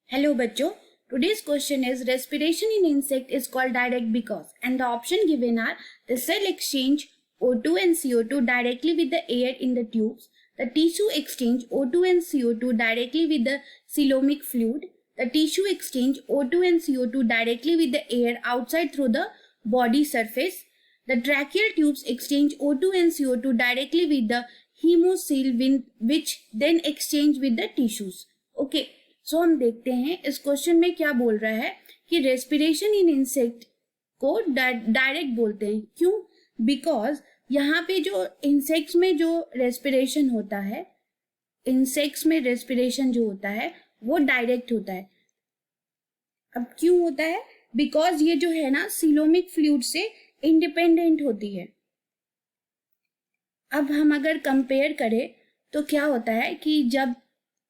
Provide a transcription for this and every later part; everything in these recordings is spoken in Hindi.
Hello बच्चों, today's question is respiration in insect is called direct because and the option given are the cell exchange O2 and CO2 directly with the air in the tubes, the tissue exchange O2 and CO2 directly with the coelomic fluid, the tissue exchange O2 and CO2 directly with the air outside through the body surface, the tracheal tubes exchange O2 and CO2 directly with the hemocoel which then exchange with the tissues. Okay. सो हम देखते हैं इस क्वेश्चन में क्या बोल रहा है कि रेस्पिरेशन इन इंसेक्ट को डायरेक्ट बोलते हैं. क्यों? बिकॉज यहाँ पे जो इंसेक्ट्स में जो रेस्पिरेशन होता है, इंसेक्ट्स में रेस्पिरेशन जो होता है वो डायरेक्ट होता है. अब क्यों होता है? बिकॉज ये जो है ना सीलोमिक फ्लूइड से इंडिपेंडेंट होती है. अब हम अगर कंपेयर करें तो क्या होता है कि जब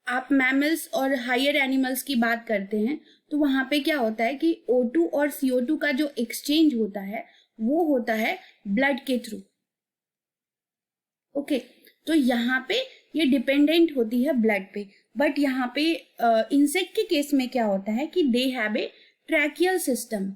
आप मैमल्स और हायर एनिमल्स की बात करते हैं तो वहां पे क्या होता है कि O2 और CO2 का जो एक्सचेंज होता है वो होता है ब्लड के थ्रू. ओके, तो यहाँ पे ये डिपेंडेंट होती है ब्लड पे. बट यहाँ पे इंसेक्ट के केस में क्या होता है कि they have a tracheal system.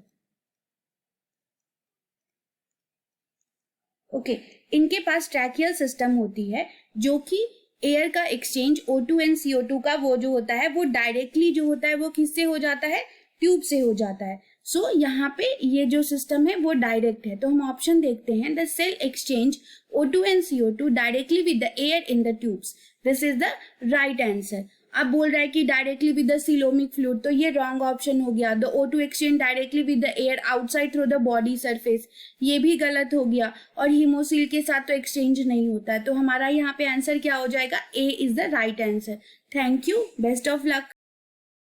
Okay, इनके पास ट्रैकियल सिस्टम होती है जो कि एयर का एक्सचेंज O2 एंड CO2 का वो जो होता है वो डायरेक्टली जो होता है वो किससे हो जाता है? ट्यूब से हो जाता है. सो यहाँ पे ये जो सिस्टम है वो डायरेक्ट है. तो हम ऑप्शन देखते हैं the sale exchange O2 and CO2 directly with the air in the tubes. This is the right answer. अब बोल रहा है कि directly with the coelomic fluid, तो ये रॉन्ग ऑप्शन हो गया. The O2 exchange directly with the air outside through the body surface, ये भी गलत हो गया. और हीमोसील के साथ तो एक्सचेंज नहीं होता है. तो हमारा यहाँ पे आंसर क्या हो जाएगा? A is the right answer. Thank you, best of luck.